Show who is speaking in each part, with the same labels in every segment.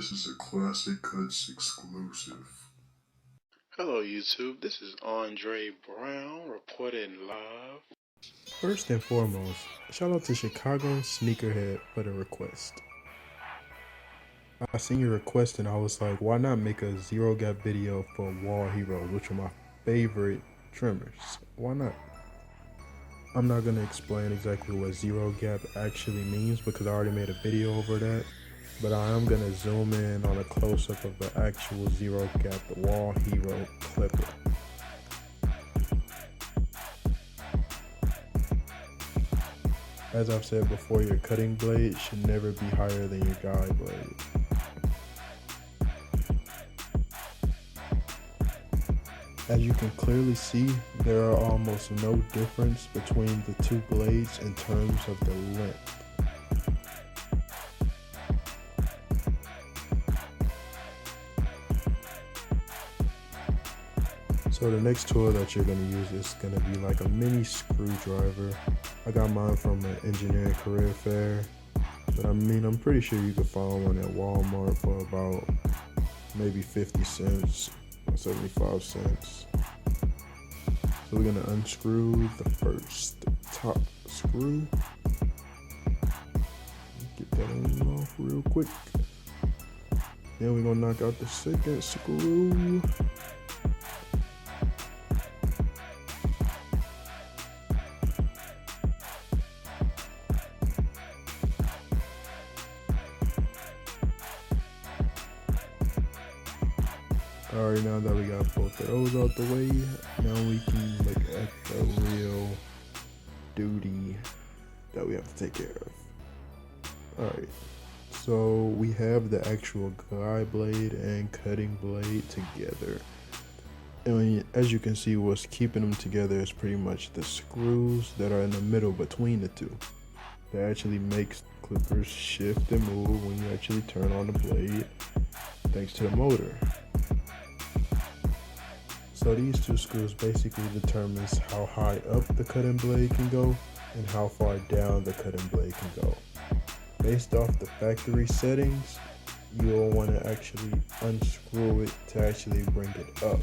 Speaker 1: This is a Classic Cuts exclusive.
Speaker 2: Hello YouTube, this is Andre Brown reporting live.
Speaker 3: First and foremost, shout out to Chicago Sneakerhead for the request. I seen your request and I was like, why not make a zero gap video for Wahl Heroes, which are my favorite trimmers? Why not? I'm not going to explain exactly what zero gap actually means because I already made a video over that, but I am going to zoom in on a close-up of the actual zero gap, the Wahl Hero clipper. As I've said before, your cutting blade should never be higher than your guide blade. As you can clearly see, there are almost no difference between the two blades in terms of the length. So the next tool that you're going to use is going to be like a mini screwdriver. I got mine from an engineering career fair, but I'm pretty sure you could find one at Walmart for about maybe 50 cents or 75 cents. So we're going to unscrew the first top screw. Get that on off real quick. Then we're going to knock out the second screw. Alright, now that we got both of those out the way, now we can look at the real duty that we have to take care of. Alright, so we have the actual guide blade and cutting blade together. And as you can see, what's keeping them together is pretty much the screws that are in the middle between the two. That actually makes clippers shift and move when you actually turn on the blade, thanks to the motor. So these two screws basically determines how high up the cutting blade can go and how far down the cutting blade can go. Based off the factory settings, you'll want to actually unscrew it to actually bring it up.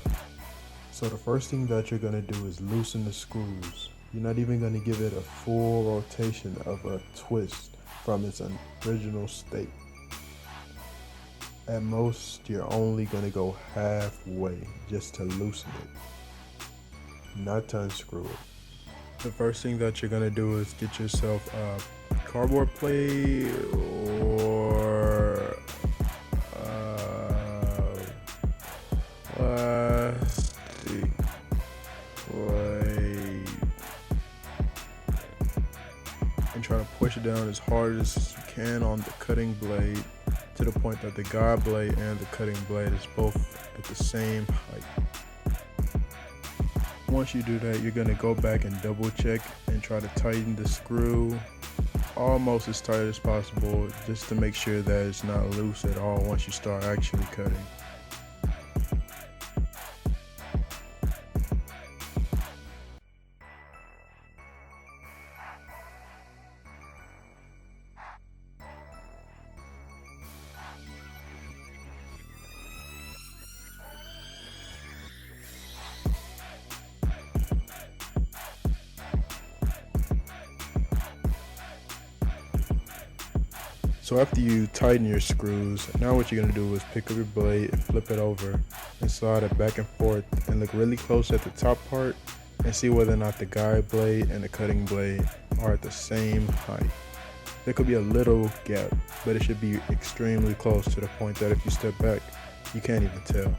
Speaker 3: So the first thing that you're going to do is loosen the screws. You're not even going to give it a full rotation of a twist from its original state. At most, you're only going to go halfway just to loosen it, not to unscrew it. The first thing that you're going to do is get yourself a cardboard plate or plastic plate and try to push it down as hard as you can on the cutting blade, to the point that the guide blade and the cutting blade is both at the same height. Once you do that, you're going to go back and double check and try to tighten the screw almost as tight as possible, just to make sure that it's not loose at all once you start actually cutting. So after you tighten your screws, now what you're going to do is pick up your blade and flip it over and slide it back and forth and look really close at the top part and see whether or not the guide blade and the cutting blade are at the same height. There could be a little gap, but it should be extremely close to the point that if you step back, you can't even tell.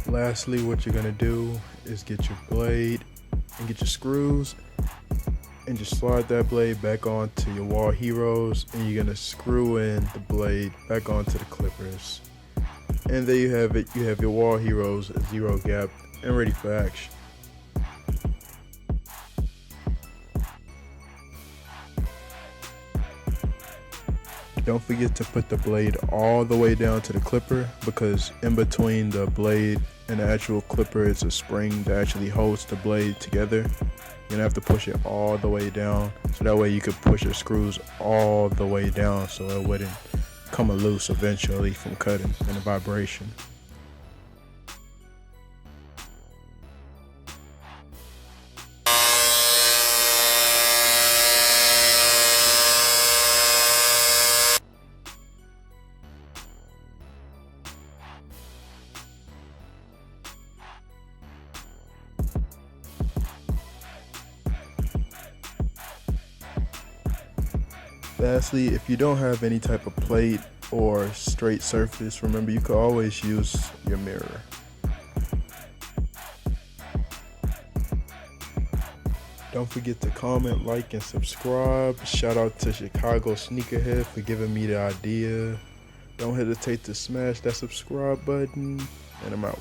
Speaker 3: Lastly, what you're going to do is get your blade and get your screws and just slide that blade back onto your Wahl Heroes, and you're going to screw in the blade back onto the clippers. And there you have it. You have your Wahl Heroes zero gap and ready for action. Don't forget to put the blade all the way down to the clipper, because in between the blade and the actual clipper is a spring that actually holds the blade together. You're gonna have to push it all the way down, so that way you could push your screws all the way down so it wouldn't come loose eventually from cutting and the vibration. Lastly, if you don't have any type of plate or straight surface, remember you can always use your mirror. Don't forget to comment, like, and subscribe. Shout out to Chicago Sneakerhead for giving me the idea. Don't hesitate to smash that subscribe button, and I'm out.